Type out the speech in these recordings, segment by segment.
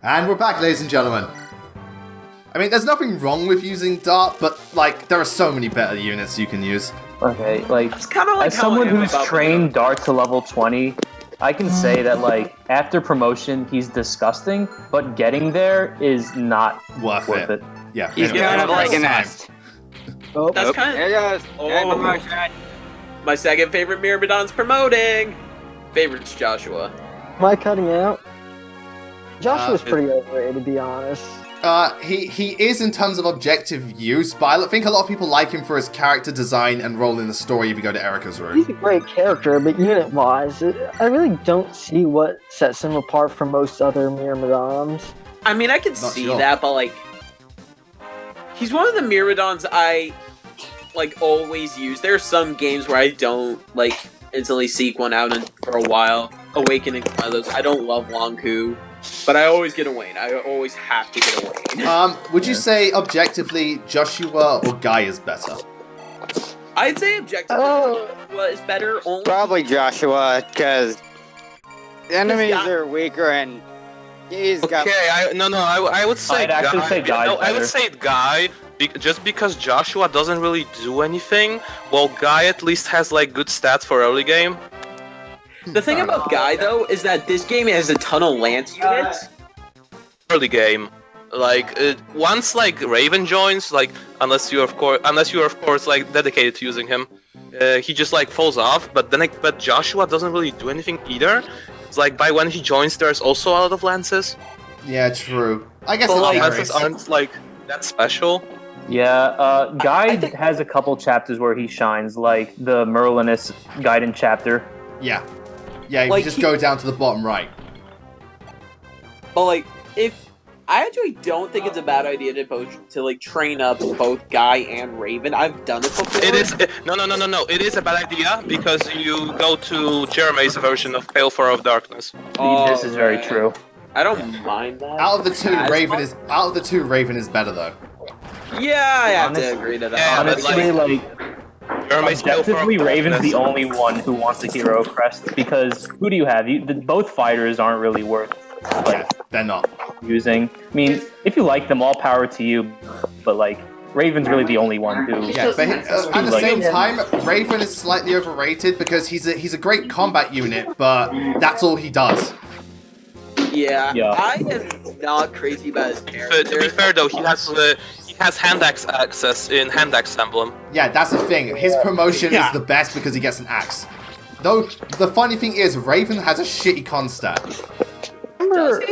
And we're back, ladies and gentlemen. I mean, there's nothing wrong with using Dart, but, like, there are so many better units you can use. Okay, like, It's kind of like as someone who's about trained Dart to level 20, I can say that, like, after promotion, he's disgusting, but getting there is not Worth it. Yeah. He's anyway, kind of like an time. nest. Oh, That's kind There of... he goes. Oh. And promotion. My second favorite Myrmidon's promoting! Favorite's Joshua. am I cutting out? Joshua's pretty overrated, to be honest. He is in terms of objective use, but I think a lot of people like him for his character design and role in the story if you go to Erica's room. He's a great character, but unit-wise, I really don't see what sets him apart from most other Myrmidons. I mean, I can Not see sure. that, but, like... He's one of the Myrmidons I, like, always use. There are some games where I don't, like, instantly seek one out for a while. Awakening one of those. I don't love Longku, but I always get a Wayne. I always have to get a Wayne. Would you say objectively Joshua or Guy is better? I'd say objectively Joshua is better only... Probably Joshua, because enemies Yeah. are weaker and he's got... Okay, I would say I'd actually say Guy No, I would better. say Guy, just because Joshua doesn't really do anything, while Guy at least has like good stats for early game. The thing about Guy, though, is that this game has a ton of Lance units. Early game, like once like Raven joins, like unless you're of course like dedicated to using him, he just like falls off. But then but Joshua doesn't really do anything either. It's like by when he joins, there's also a lot of lances. Yeah, true. I guess But it like, varies. lances aren't like that special. Yeah, Guy has a couple chapters where he shines, like the Merlinus Gaiden chapter. Yeah. Yeah, you Like, just he- go down to the bottom right. But, like, I actually don't think it's a bad idea to like train up both Guy and Raven. I've done it before. It is no. It is a bad idea because you go to Jeremy's version of Balefire of Darkness. This is very true. I don't mind that. Out of the two, As Raven is better though. Yeah, I have Honest- to agree to that. Yeah, but, Honestly, like, Jeremy's Balefire of objectively, Raven's Darkness. the only one who wants a hero crest, because who do you have? Both fighters aren't really worth Yeah, they're not. using. I mean, if you like them, all power to you, but like, Raven's really the only one who... Yeah, but at the Like- same time, Raven is slightly overrated because he's a great combat unit, but that's all he does. Yeah, Yeah. I am not crazy about his character. To be fair though, he has hand axe access in hand axe emblem. Yeah, that's the thing. His promotion is the best because he gets an axe. Though, the funny thing is, Raven has a shitty con stat. Remember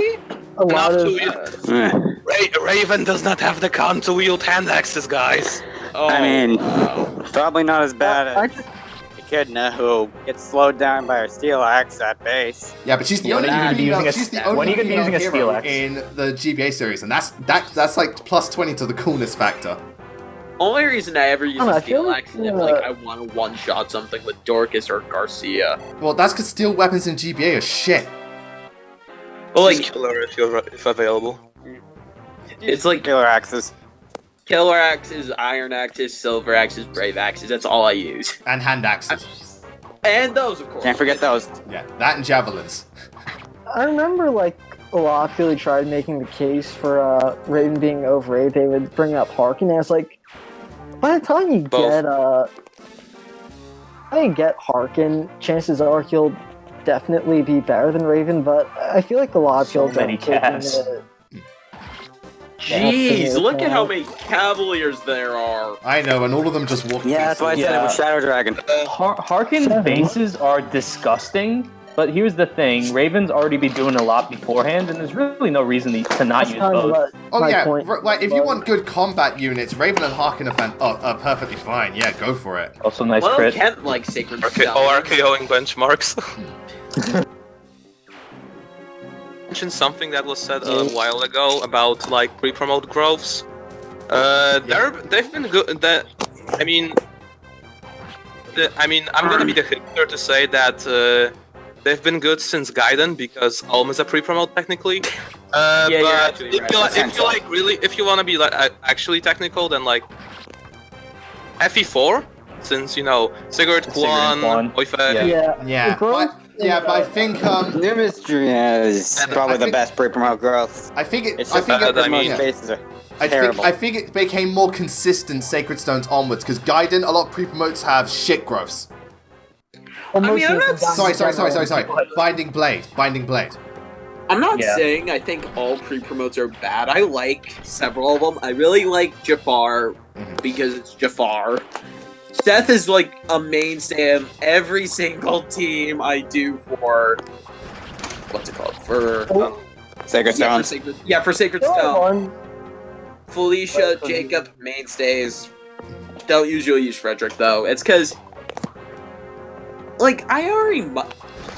a lot Enough of... to Raven does not have the con to wield hand axes, guys. Oh, I mean, wow. probably not as bad I as the Echidna, who gets slowed down by her steel axe at base. Yeah, but she's the When only are you gonna be female, using a she's the sta- only when are you gonna be female using a steel hero axe? in the GBA series, and that's like plus 20 to the coolness factor. Only reason I ever use I don't know, a I feel steel like, axe is if like I want to one-shot something with Dorcas or Garcia. Well, that's because steel weapons in GBA are shit. Well, like Killer if available. it's like Killer axes. killer axes, iron axes, silver axes, brave axes. That's all I use, And hand axes. and those of course. Can't forget those. Yeah, that and javelins. I remember, like, a lot of people tried making the case for Raven being overrated. They would bring up Harkin, and I was like, by the time you get Harkin, chances are he'll definitely be better than Raven, but I feel like a lot of people So many don't take casts. into- Jeez, look at how many Cavaliers there are. I know, and all of them just walk. Yeah, that's why I said it was Shadow Dragon. Harkin's bases are disgusting, but here's the thing, Raven's already been doing a lot beforehand, and there's really no reason to not That's use kind of both. what Oh my yeah, point. like if you want good combat units, Raven and Harkin are perfectly fine. Yeah, go for it. Also nice Well, crit. Kent like Sacred RKOing benchmarks. Mentioned something that was said a while ago about like pre-promote growths. They've been good. I'm gonna be the hipster to say that they've been good since Gaiden because Ulm is a pre-promote technically. Yeah, you're but actually right. if you wanna be like actually technical, then like FE4, since you know Sigurd, Kwan, Kwan. Oifed. Yeah. Yeah, Yeah, the growth Yeah, but I think New Mystery is probably I the think- best pre-promote growth. I think it. It's I just think that it. the most yeah. bases are I terrible. think it became more consistent Sacred Stones onwards because Gaiden, a lot of pre-promotes have shit growths. Well, I mean, most I'm of not- the Sorry. Binding Blade. I'm not Yeah. saying I think all pre-promotes are bad. I like several of them. I really like Jafar because it's Jafar. Seth is like a mainstay of every single team I do for what's it called? For Sacred yeah, for Stones. Sacred Go Stone. on. Felicia, Jacob, mainstays. Don't usually use Frederick though. It's because like I already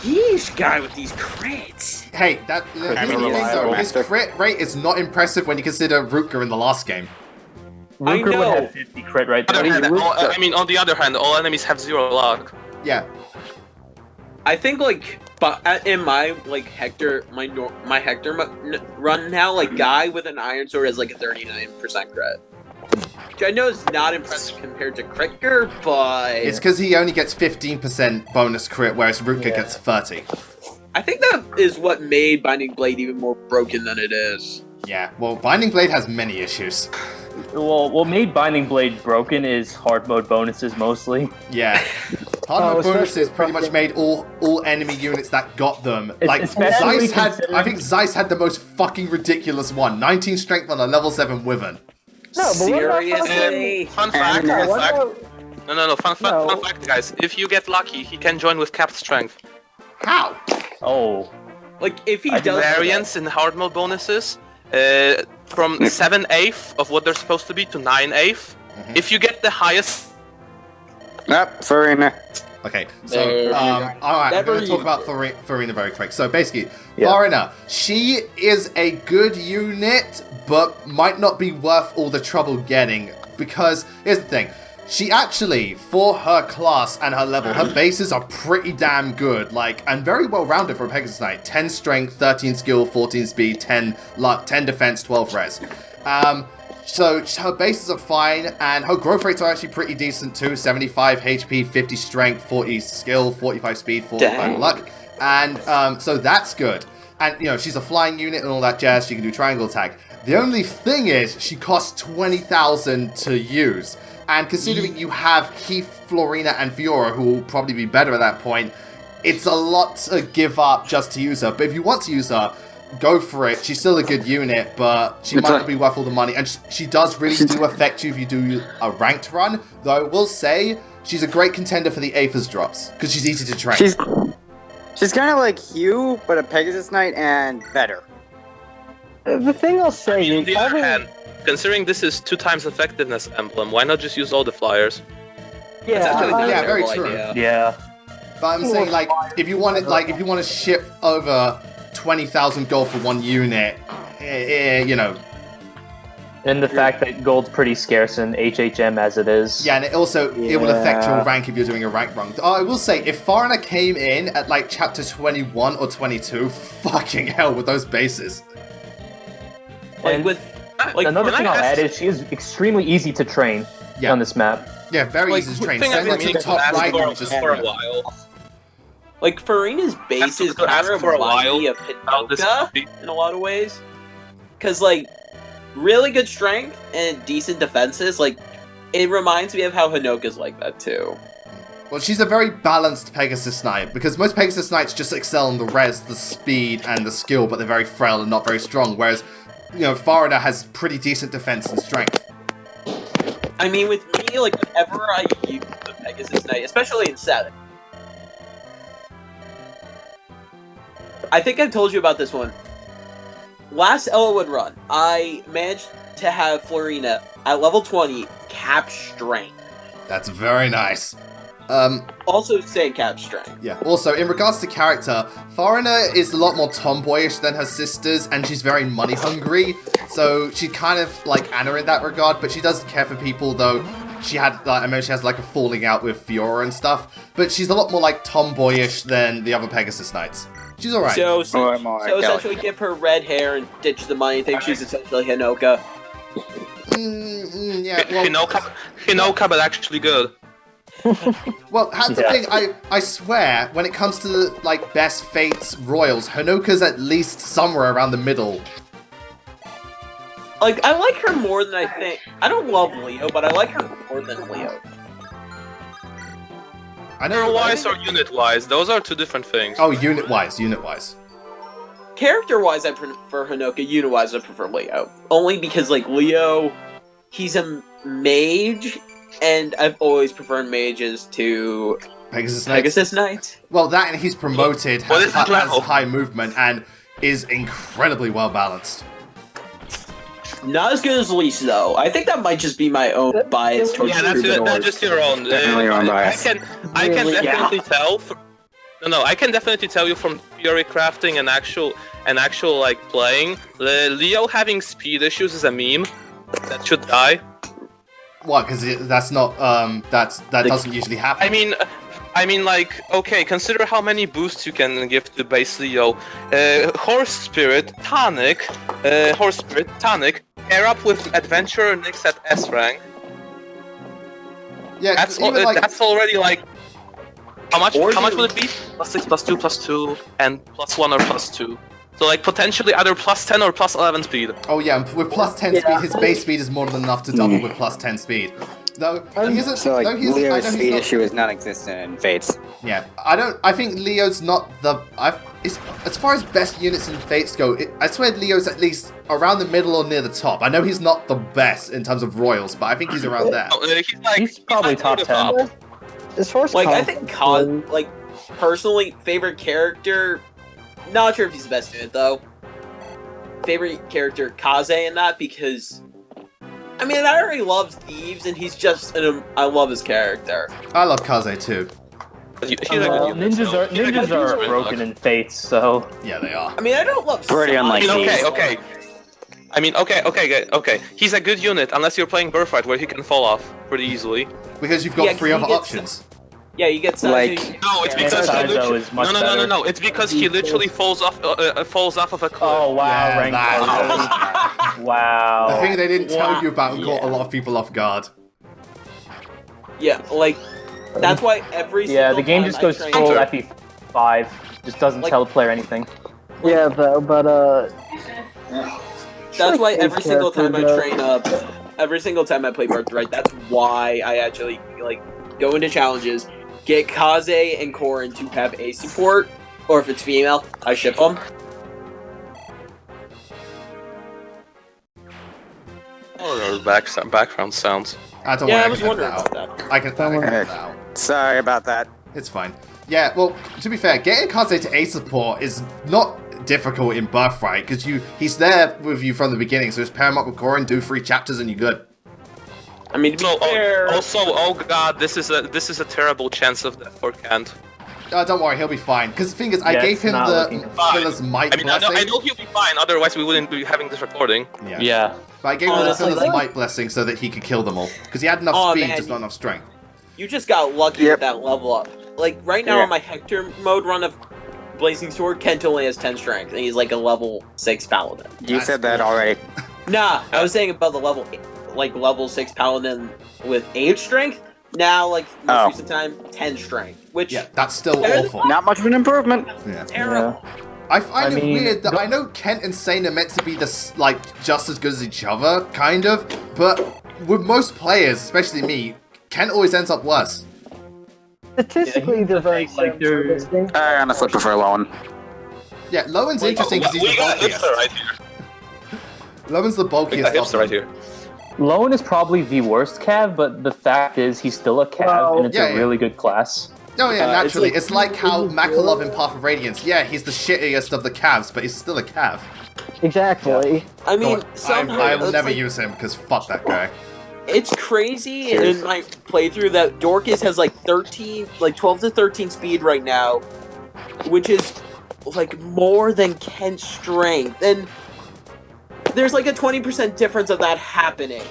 yeesh guy with these crits. Hey, here's the thing though. His crit rate is not impressive when you consider Rutger in the last game. I Rutger would know. have 50 crit right On there. on the other hand, all enemies have 0 luck. Yeah. I think like, but in my like Hector, my Hector run now, like guy with an iron sword has like a 39% crit. Which I know is not impressive compared to Critger, but It's because he only gets 15% bonus crit, whereas Rutger gets 30. I think that is what made Binding Blade even more broken than it is. Yeah. Well, Binding Blade has many issues. Well, what made Binding Blade broken is hard mode bonuses mostly. Yeah. Hard mode especially bonuses pretty much fucking- made all enemy units that got them. Like especially Zeiss had, considering- I think Zeiss had the most fucking ridiculous one. 19 strength on a level 7 Wyvern. No, but what about Seriously? Fun fact, Yeah, fun what fact. about- No, fun No. fact, guys. If you get lucky, he can join with capped strength. How? Oh, Like if he I does Variance in hard mode bonuses from 7/8 of what they're supposed to be to 9/8. If you get the highest, Yep, Fariña. Okay, There so, you alright, I'm Never going to talk used about Fariña very quick. So basically, Yeah. Fariña, she is a good unit, but might not be worth all the trouble getting, because, here's the thing, she actually, for her class and her level, her bases are pretty damn good, like, and very well-rounded for a Pegasus Knight. 10 strength, 13 skill, 14 speed, 10 luck, 10 defense, 12 res. So her bases are fine, and her growth rates are actually pretty decent too. 75 HP, 50 strength, 40 skill, 45 speed, 45 Dang. luck. And so that's good. And, you know, she's a flying unit and all that jazz. She can do triangle attack. The only thing is, she costs 20,000 to use. And considering you have Keith, Florina, and Fiora, who will probably be better at that point, it's a lot to give up just to use her. But if you want to use her, go for it. She's still a good unit, but she might not be worth all the money. And she does really do affect you if you do a ranked run. Though I will say, she's a great contender for the Aphis drops, because she's easy to train. She's kind of like Hugh, but a Pegasus Knight and better. The thing I'll say on is, the other hand, considering this is 2 times effectiveness emblem, why not just use all the flyers? That's actually not a yeah, very terrible true. idea. yeah. But I'm saying, like, if you want to ship over 20,000 gold for one unit, you know. And the fact that gold's pretty scarce in HHM as it is. Yeah, and it also, it will affect your Yeah. rank if you're doing a rank run. Oh, I will say, if Fariña came in at, like, chapter 21 or 22, fucking hell with those bases. Like And with like another when thing I I'll asked- add is she is extremely easy to train Yeah. on this map. Yeah, very Like, easy to train. Thing I've Send been it to meaning the to top ask right for, and just for a while. Like Fariña's base That's is what I kind asked of for a reminding me while. of How this Hinoka could be. in a lot of ways. Cause like really good strength and decent defenses, like it reminds me of how Hinoka's like that too. Well, she's a very balanced Pegasus Knight, because most Pegasus Knights just excel in the res, the speed, and the skill, but they're very frail and not very strong, whereas, you know, Fariña has pretty decent defense and strength. I mean, with me, like whenever I use the Pegasus Knight, especially in 7, I think I've told you about this one. Last Elwood run, I managed to have Fariña at level 20 cap strength. That's very nice. Also say cap strength. Yeah. Also, in regards to character, Fariña is a lot more tomboyish than her sisters, and she's very money hungry. So she's kind of like Anna in that regard, but she doesn't care for people. Though she had, like, I know she has like a falling out with Fiora and stuff, but she's a lot more like tomboyish than the other Pegasus Knights. She's alright. So More essentially, give her red hair and ditch the money thing. She's essentially Hinoka. Yeah. Well, Hinoka, but actually good. Well, that's the thing. I swear, when it comes to the like best Fates Royals, Honoka's at least somewhere around the middle. Like, I like her more than I think. I don't love Leo, but I like her more than Leo. I know. Character-wise or unit-wise, those are two different things. Oh, unit-wise. Character-wise, I prefer Honoka. Unit-wise, I prefer Leo. Only because, like, Leo, he's a mage, and I've always preferred mages to Pegasus Knight. Well, that and he's promoted, has high movement, and is incredibly well balanced. Not as good as Lise, though. I think that might just be my own bias towards that's just your own. Definitely your own bias. I can definitely tell. I can definitely tell you from theory crafting and actual like playing. Leo having speed issues is a meme that should die. What? Because that's not that doesn't usually happen. I mean, like, okay, consider how many boosts you can give to base Leo. Horse Spirit, Tonic, pair up with Adventurer Nyx at S rank. Yeah, that's already like... How much would it be? +6, +2, +2, and +1 or +2. So like potentially either +10 or +11 speed. Oh yeah, with +10 speed, his base speed is more than enough to double with +10 speed. Though Leo's speed issue is non-existent in Fates. Yeah, I think Leo's not the. As far as best units in Fates go, I swear Leo's at least around the middle or near the top. I know he's not the best in terms of royals, but I think he's around there. He's probably top 10. As far as like, I think Kaze, like, personally, favorite character. Not sure if he's the best in it though. Favorite character Kaze in that because. I mean, I already love Thieves, and he's just I love his character. I love Kaze too. Ninjas are broken in Fates, so yeah, they are. I mean, I don't love. Pretty unlike Thieves. Okay. He's a good unit unless you're playing Birthright, where he can fall off pretty easily. Because you've got 3 other options. Yeah, you get like no, it's because no. It's because he literally falls off of a cliff. Oh wow, yeah, wow. The thing they didn't tell you about and caught a lot of people off guard. Yeah, like that's why every single the game just goes full FE5, just doesn't tell the player anything. Yeah, though, but that's why every single time I train up, every single time I play Birthright, that's why I actually like go into challenges. Get Kaze and Korin to have a support, or if it's female, I ship them. Oh, background sounds. I was wondering about that. I can that out. Sorry about that. It's fine. Yeah, well, to be fair, getting Kaze to A support is not difficult in Birthright, because he's there with you from the beginning, so just pair him up with Korin, do 3 chapters, and you're good. I mean, to be fair... Also, oh god, this is a terrible chance of death for Kant. Don't worry, he'll be fine. Because the thing is, I gave him the Filler's Might blessing. I know he'll be fine, otherwise we wouldn't be having this recording. Yeah. But I gave him the Filler's Might blessing so that he could kill them all. Because he had enough speed, just not enough strength. You just got lucky with that level up. Like, right now on my Hector mode run of Blazing Sword, Kent only has 10 strength, and he's like a level 6 paladin. You said that already. Nah, I was saying about the level 6 paladin with 8 strength. Now, like, most recent time, 10 strength. Which that's still awful. Not much of an improvement. Yeah. Terrible. I find it weird that I know Kent and Sane are meant to be just as good as each other, kind of, but with most players, especially me, Kent always ends up worse. Statistically, they're very I honestly prefer Lowen. Yeah, Lowen's interesting because he's the bulkiest. Right here. Lowen's the bulkiest. Hipster right here. Lowen is probably the worst Cav, but the fact is he's still a Cav, and it's a really good class. Oh yeah, naturally. It's like how Makalov in Path of Radiance. Yeah, he's the shittiest of the Cavs, but he's still a Cav. Exactly. Yeah. I mean, I will never use him because fuck that guy. It's crazy in my playthrough that Dorcas has like 12 to 13 speed right now, which is like more than Kent's strength, and there's like a 20% difference of that happening.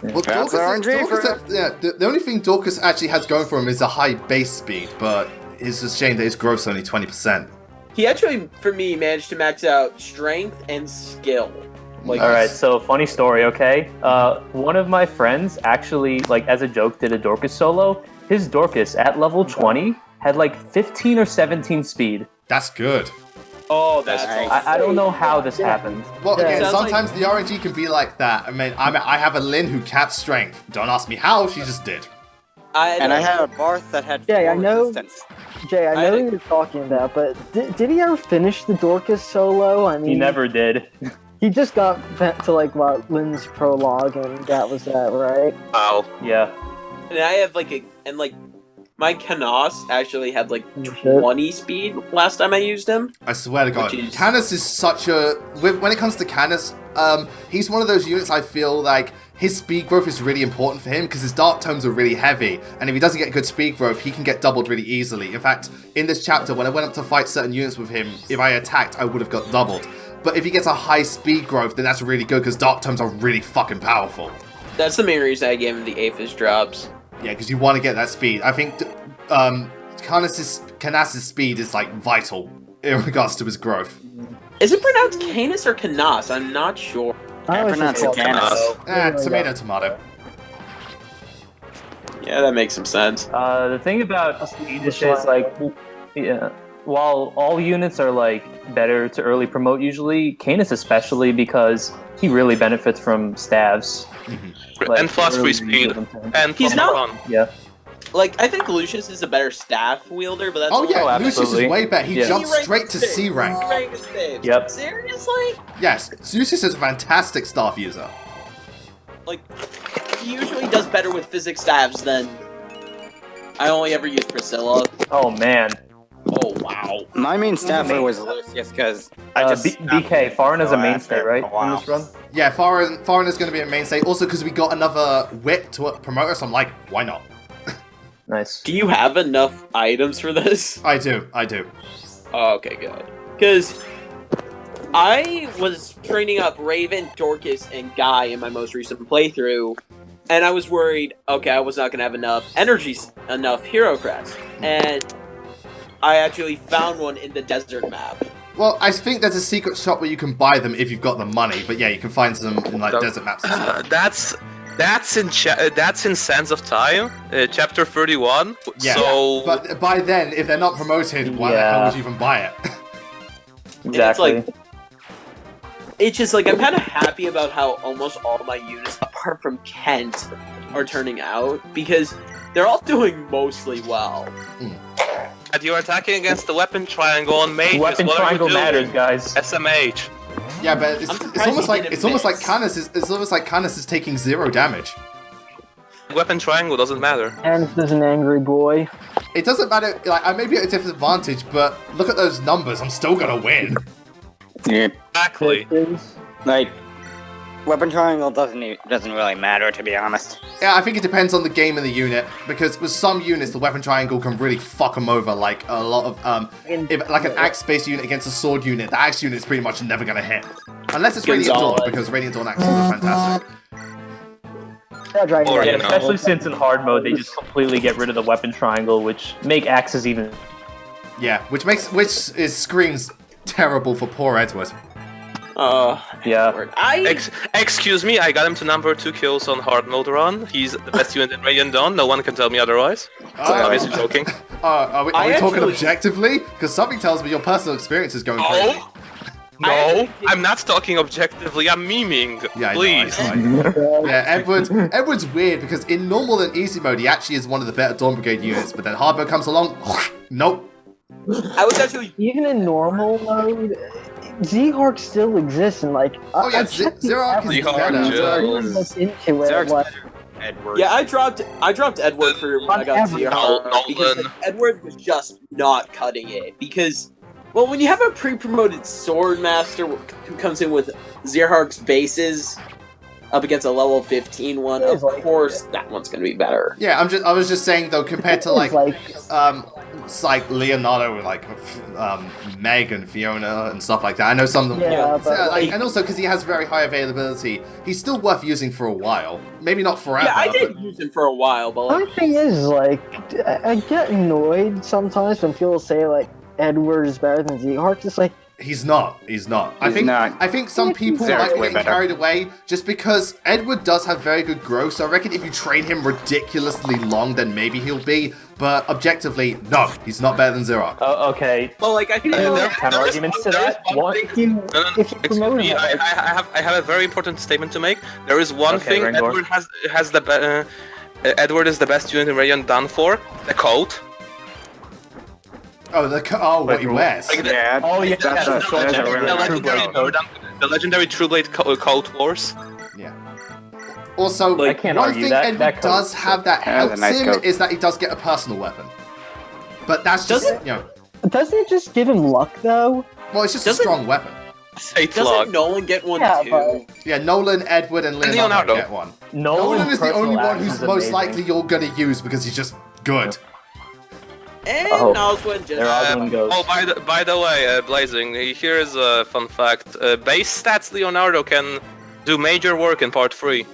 Well, the only thing Dorcas actually has going for him is a high base speed, but it's a shame that his growth's only 20%. He actually, for me, managed to max out strength and skill. Like, All right, so funny story, okay? One of my friends actually, like, as a joke, did a Dorcas solo. His Dorcas at level 20 had like 15 or 17 speed. That's good. oh, that's Nice. I don't know how this happened. Well, Yeah, again, sounds sometimes the RNG can be like that. I mean, I have a Lynn who caps strength. Don't ask me how, she just did. And I had a Barth that had Yeah, I 4 know. resistance. Jay, I know think- what you're talking about, but did he ever finish the Dorcas solo? I mean, He never did. He just got bent to like what Lynn's prologue, and that was that, right? Wow. Yeah. And I have like my Canos actually had like Oh, shit. 20 speed last time I used him. I swear to God, Which is- Canis is such a... When it comes to Canis, he's one of those units I feel like his speed growth is really important for him because his dark tomes are really heavy, and if he doesn't get good speed growth, he can get doubled really easily. In fact, in this chapter, when I went up to fight certain units with him, if I attacked, I would have got doubled. But if he gets a high speed growth, then that's really good because dark tomes are really fucking powerful. That's the main reason I gave him the Aphis drops. Yeah, because you want to get that speed. I think Canas' speed is like vital in regards to his growth. Is it pronounced Canis or Canas? I'm not sure. I always pronounce just it call Canis. Tomato, tomato. Yeah, that makes some sense. The thing about speed is like, yeah, while all units are like better to early promote usually, Canis especially because he really benefits from staves. Like, And plus free early speed. use of them. And He's plus not- run. Yeah. Like, I think Lucius is a better staff wielder, but that's Oh yeah, Oh, Lucius is absolutely. way better. He Yeah. jumps C-rank straight to six. C rank. C-rank is big. Yep. Seriously? Yes, Lucius is a fantastic staff user. Like, he usually does better with physics staffs than... I only ever use Priscilla. Oh man. Oh, wow. My main staffer was Lucius because I just BK, Foreign is a go mainstay, after right? a while. In this run? Yeah, Foreign is going to be a mainstay. Also, because we got another whip to promote us, I'm like, why not? Nice. Do you have enough items for this? I do. Oh, okay, good. Because I was training up Raven, Dorcas, and Guy in my most recent playthrough, and I was worried, okay, I was not going to have enough enough hero crest. And I actually found one in the desert map. Well, I think there's a secret shop where you can buy them if you've got the money. But yeah, you can find them in like desert maps and stuff. That's in Sands of Time, chapter 31. Yeah, So but by then, if they're not promoted, why the hell would you even buy it? Exactly. It's just like, I'm kind of happy about how almost all my units, apart from Kent, are turning out, because they're all doing mostly well. and you're attacking against the weapon triangle on mages. Weapon what are you triangle doing? matters, guys. SMH. Yeah, but I'm it's surprised almost he like didn't miss. Canis is taking 0 damage. Weapon triangle doesn't matter. And there's an angry boy. It doesn't matter. Like I may be at a disadvantage, but look at those numbers. I'm still gonna win. yeah, Exactly. like weapon triangle doesn't really matter, to be honest. Yeah, I think it depends on the game and the unit, because with some units the weapon triangle can really fuck them over. Like a lot of if, like an axe-based unit against a sword unit, the axe unit is pretty much never gonna hit, unless it's Radiant Dawn, Gonzalez. because Radiant Dawn axes are fantastic. Or, Yeah, you know. especially since in hard mode they just completely get rid of the weapon triangle, which make axes even. Yeah, which screams terrible for poor Edward. Yeah. Excuse me, I got him to number 2 kills on hard mode run. He's the best unit in Radiant Dawn. No one can tell me otherwise. I'm basically joking. Are we I talking actually- objectively? Because something tells me your personal experience is going crazy. No, I'm not talking objectively. I'm memeing. Yeah, Please. I know, it's like, yeah, Edward's weird because in normal and easy mode he actually is one of the better Dawn Brigade units, but then hard mode comes along, nope. I was actually... Even in normal mode, Z-Hark still exists, and like, Oh yeah, I checked the Zero-Arc is average Z-Hark, better. yeah. everyone was into it. Zerg's Like, better. Edward. Yeah, I dropped Edward for when I got On Zero average. because like, Edward was just not cutting it. Because, well, when you have a pre-promoted sword master who comes in with Zerhark's bases up against a level 15 one, It of is like- course that one's gonna be better. Yeah, I was just saying though, compared to it's like it's like Leonardo, like Meg and Fiona and stuff like that. I know some of them. Yeah, but like- and also because he has very high availability, he's still worth using for a while. Maybe not forever. Yeah, I did but- use him for a while, but like, my thing is like, I get annoyed sometimes when people say like Edward is better than Z-Hark. It's like He's not. I He's think not. I think some people Zer's might be way getting better. carried away just because Edward does have very good growth, so I reckon if you train him ridiculously long, then maybe he'll be. But objectively, no, he's not better than Zero. Oh, okay. Well, like I think Counter arguments to that. One, If you Excuse promote me, him, I have a very important statement to make. There is one Okay, thing Rangor. Edward has the Edward is the best unit in Radiant done for the coat. What he wears. Like, Yeah, Oh, yeah, that's that's a a really legendary good True code. Blade. the legendary True Blade coat wars. Yeah. Also, I can't one argue thing that. Edward That code does is have that Yeah, that's helps a nice him code. is that he does get a personal weapon. But that's just, Doesn't- you know, doesn't it just give him luck though? well, it's just a Doesn't- strong weapon. Say doesn't luck. Nolan get one Yeah, too? but- Yeah, Nolan, Edward, and Leonardo, Leonardo. get one. Nolan's Nolan is the only personal one action who's is most amazing. likely you're gonna use because he's just good. And Oh. Noswin just. There are one goes. Oh, by the way, Blazing, here is a fun fact. Base stats Leonardo can do major work in part 3.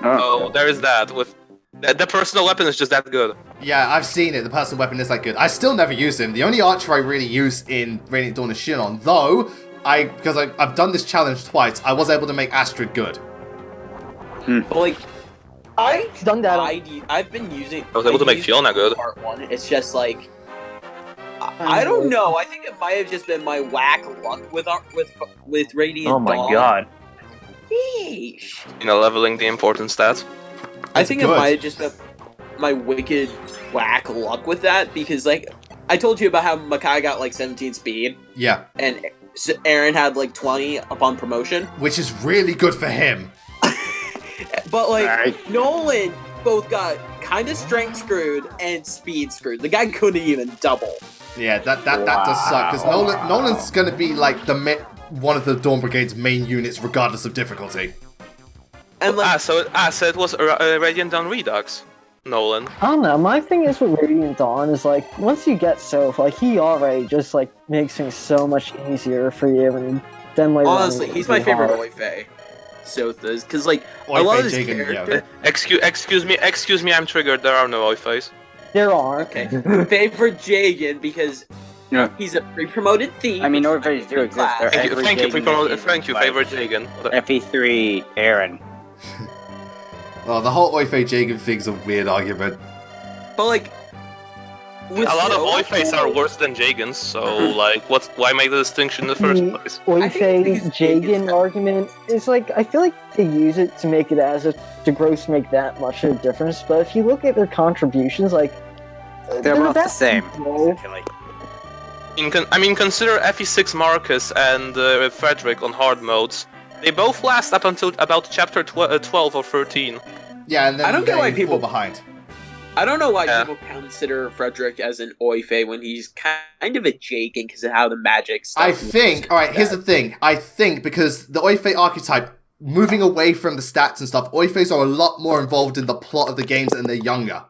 Oh, So there is that. With the personal weapon is just that good. Yeah, I've seen it. The personal weapon is that good. I still never used him. The only archer I really use in Radiant Dawn is Shinon, though, because I've done this challenge twice, I was able to make Astrid good. But like, I Done that. I've been using. I was able to make used Fiona good. Part 1. It's just like. I don't know. I think it might have just been my whack luck with Radiant Oh my Dawn. god. Yeesh. You know, leveling the important stats. I It's think good. it might have just been my wicked whack luck with that because, like, I told you about how Makai got like 17 speed Yeah, and Aaron had like 20 upon promotion. which is really good for him. But like Alright. Nolan both got kind of strength screwed and speed screwed. The guy couldn't even double. Yeah, that does suck, because Nolan's going to be like one of the Dawn Brigade's main units regardless of difficulty. And like So it was Radiant Dawn Redux. Nolan. I don't know. My thing is with Radiant Dawn is like once you get Soph, like he already just like makes things so much easier for you, and then later on, honestly, he's my it's favorite hard. Oife. Sothas, because like a Oife, lot of his Jagan, yeah. character Excuse me, I'm triggered. There are no Oifes. There are. okay. favorite Jagan because Yeah. he's a pre-promoted thief. I mean, Orphans do exist. They're Thank you, every thank you, Jagan is thank you, like favorite Jagan. FE3 Aaron. Well, the whole Oife Jagan thing's a weird argument. But like A lot of Oifes are worse than Jagans, so like, why make the distinction in the first place? Oife think it's Jagan argument is like I feel like they use it to make it as if the gross make that much of a difference, but if you look at their contributions, like They're both the about same. equal. Essentially. I mean, consider FE6 Marcus and Frederick on hard modes. They both last up until about chapter 12 or 13. Yeah, and then I don't get why they people- fall behind. I don't know why Yeah. people consider Frederick as an Oife when he's kind of a Jagan because of how the magic stuff I works. think, alright, here's the thing. I think because the Oife archetype, moving away from the stats and stuff, Oifes are a lot more involved in the plot of the games and they're younger.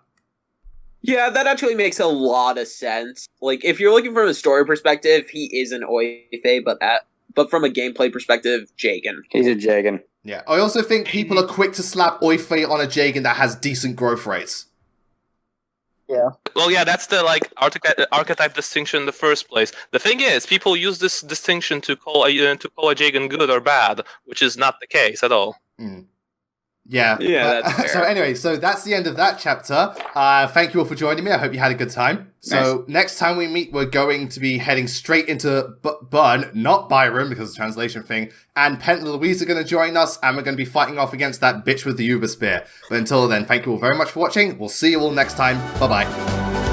Yeah, that actually makes a lot of sense. Like, if you're looking from a story perspective, he is an Oife, but from a gameplay perspective, Jagan. He's a Jagan. Yeah, I also think people are quick to slap Oife on a Jagan that has decent growth rates. Well, yeah, that's the like archetype distinction in the first place. The thing is, people use this distinction to call a Jagan good or bad, which is not the case at all. Yeah. Yeah, that's fair. So anyway, so that's the end of that chapter. Thank you all for joining me. I hope you had a good time. So next time we meet, we're going to be heading straight into Burn, not Byron, because of the translation thing. And Pent and Louise are going to join us, and we're going to be fighting off against that bitch with the Uber Spear. But until then, thank you all very much for watching. We'll see you all next time. Bye-bye.